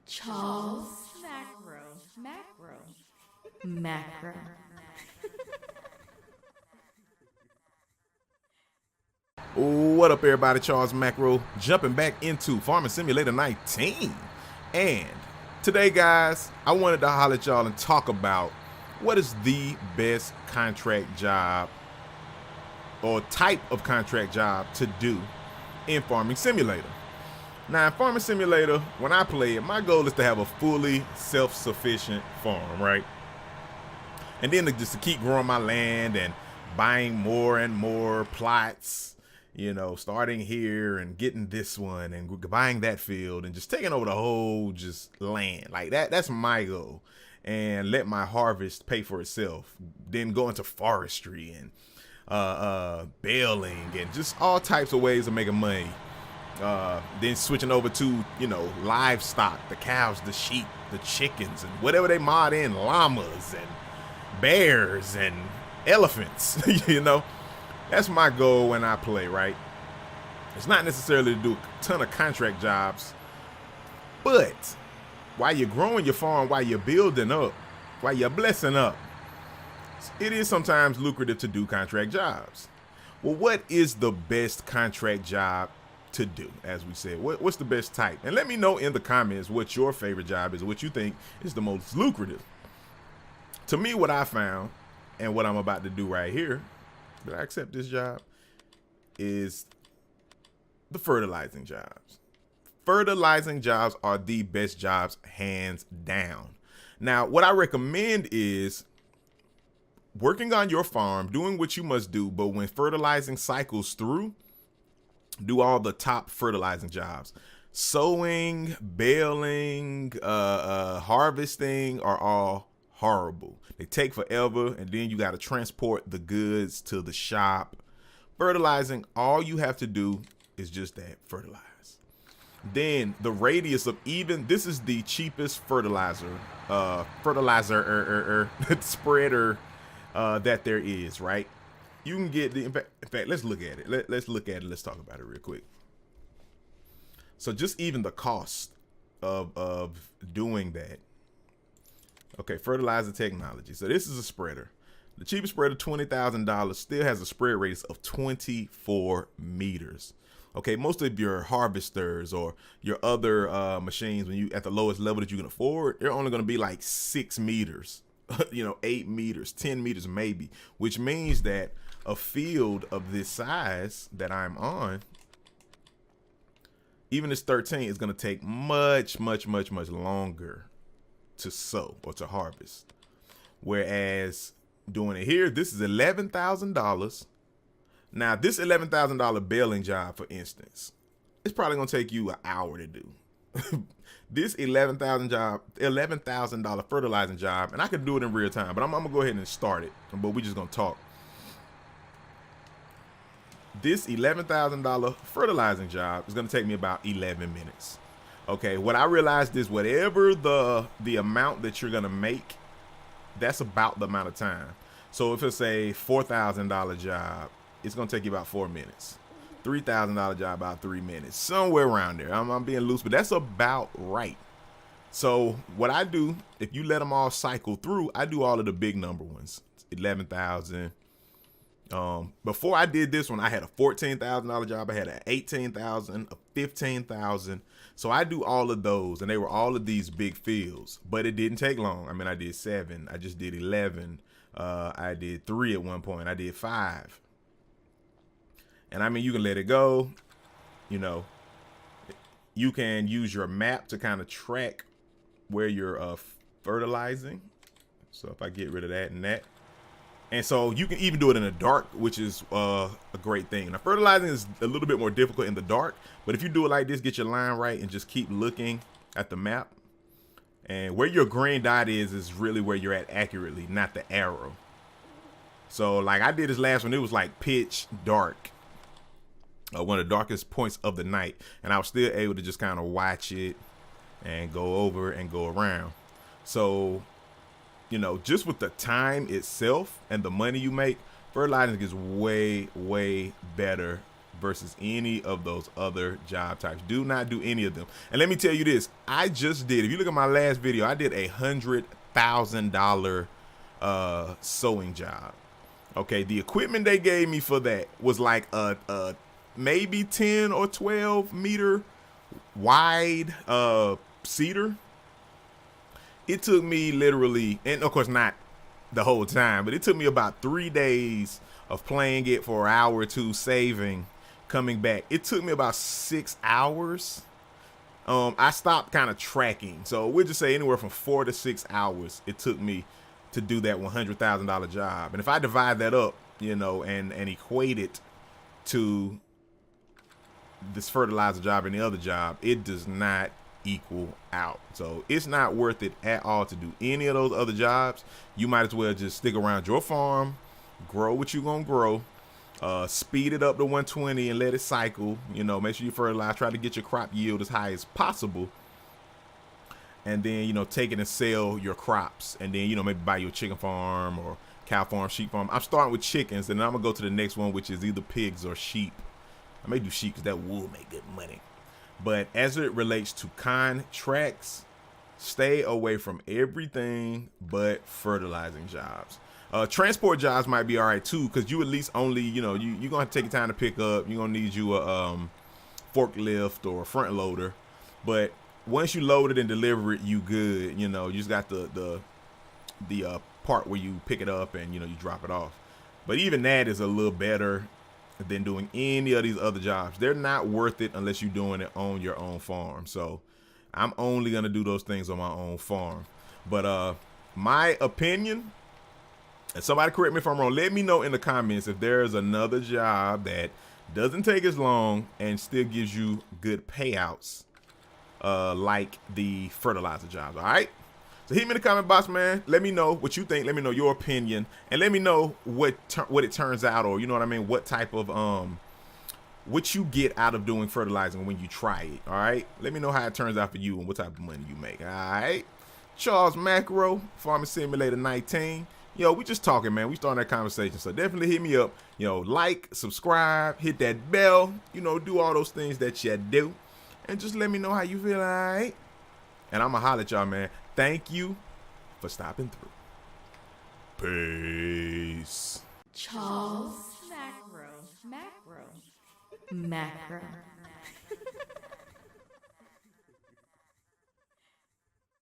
Charles Macro. What up, everybody? Charles Macro jumping back into Farming Simulator 19. And today, guys, I wanted to holler at y'all and talk about what is the best contract job or type of contract job to do in Farming Simulator. Now, in Farming Simulator, when I play it, my goal is to have a fully self-sufficient farm, right? And then just to keep growing my land and buying more and more plots, you know, starting here and getting this one and buying that field and just taking over the whole just land like that. That's my goal, and let my harvest pay for itself. Then go into forestry and baling and just all types of ways of making money. Then switching over to, you know, livestock, the cows, the sheep, the chickens, and whatever they mod in, llamas and bears and elephants. You know, that's my goal when I play, right? It's not necessarily to do a ton of contract jobs, but while you're growing your farm, while you're building up, while you're blessing up, it is sometimes lucrative to do contract jobs. Well, what is the best contract job to do? As we said, what's the best type? And let me know in the comments what your favorite job is, what you think is the most lucrative. To me, what I found and what I'm about to do right here, that I accept this job, is the fertilizing jobs. Fertilizing jobs are the best jobs, hands down. Now, what I recommend is working on your farm, doing what you must do, but when fertilizing cycles through, do all the top fertilizing jobs. Sowing, baling, harvesting are all horrible. They take forever, and then you got to transport the goods to the shop. Fertilizing, all you have to do is just that, fertilize. Then the radius of even, this is the cheapest fertilizer spreader that there is, right? You can get the, in fact, let's look at it. Let's look at it. Let's talk about it real quick. So just even the cost of doing that. Okay, fertilizer technology. So this is a spreader. The cheapest spreader, $20,000, still has a spread radius of 24 meters. Okay, most of your harvesters or your other machines, when you at the lowest level that you can afford, they're only going to be like 6 meters, you know, 8 meters, 10 meters maybe, which means that a field of this size that I'm on, even this 13, is going to take much longer to sow or to harvest. Whereas doing it here, this is $11,000. Now, this $11,000 baling job, for instance, it's probably going to take you an hour to do. This $11,000 fertilizing job, and I could do it in real time, but I'm going to go ahead and start it, but we're just going to talk. This $11,000 fertilizing job is going to take me about 11 minutes. Okay, what I realized is whatever the amount that you're going to make, that's about the amount of time. So if it's a $4,000 job, it's going to take you about 4 minutes. $3,000 job, about 3 minutes, somewhere around there. I'm being loose, but that's about right. So what I do, if you let them all cycle through, I do all of the big number ones, 11,000. Before I did this one, I had a $14,000 job. I had an 18,000, a 15,000. So I do all of those, and they were all of these big fields, but it didn't take long. I mean, I did 7, I just did 11. I did 3 at one point. I did 5. And I mean, you can let it go. You know, you can use your map to kind of track where you're fertilizing. So if I get rid of that and that. And so you can even do it in the dark, which is a great thing. Now, fertilizing is a little bit more difficult in the dark, but if you do it like this, get your line right and just keep looking at the map. And where your green dot is really where you're at accurately, not the arrow. So like I did this last one, it was like pitch dark. One of the darkest points of the night, and I was still able to just kind of watch it and go over and go around. So, you know, just with the time itself and the money you make, fertilizing is way better versus any of those other job types. Do not do any of them. And let me tell you this, I just did, if you look at my last video, I did $100,000 sowing job. Okay, the equipment they gave me for that was like a maybe 10 or 12 meter wide cedar. It took me literally, and of course not the whole time, but it took me about 3 days of playing it for an hour or two, saving, coming back. It took me about 6 hours. I stopped kind of tracking, so we'll just say anywhere from 4 to 6 hours it took me to do that $100,000 job. And if I divide that up, you know, and equate it to this fertilizer job and the other job, it does not equal out. So it's not worth it at all to do any of those other jobs. You might as well just stick around your farm, grow what you're gonna grow, speed it up to 120 and let it cycle. You know, make sure you fertilize, try to get your crop yield as high as possible, and then, you know, take it and sell your crops, and then, you know, maybe buy your chicken farm or cow farm, sheep farm. I'm starting with chickens, and then I'm gonna go to the next one, which is either pigs or sheep. I may do sheep because that wool make good money. But as it relates to contracts, stay away from everything but fertilizing jobs. Transport jobs might be all right too, because you at least only, you know, you're gonna have to take your time to pick up. You're gonna need you a forklift or a front loader, but once you load it and deliver it, you good. You know, you just got the part where you pick it up and, you know, you drop it off. But even that is a little better than doing any of these other jobs. They're not worth it unless you're doing it on your own farm. So I'm only gonna do those things on my own farm. But my opinion, and somebody correct me if I'm wrong, let me know in the comments if there's another job that doesn't take as long and still gives you good payouts, like the fertilizer jobs. All right, so hit me in the comment box, man. Let me know what you think. Let me know your opinion, and let me know what it turns out, or, you know what I mean, what type of what you get out of doing fertilizing when you try it. All right, let me know how it turns out for you and what type of money you make. All right, Charles Macro, Farming Simulator 19. Yo, we just talking, man. We starting that conversation, so definitely hit me up. You know, like, subscribe, hit that bell, you know, do all those things that you do, and just let me know how you feel. All right, and I'm gonna holler at y'all, man. Thank you for stopping through. Peace. Charles Macro.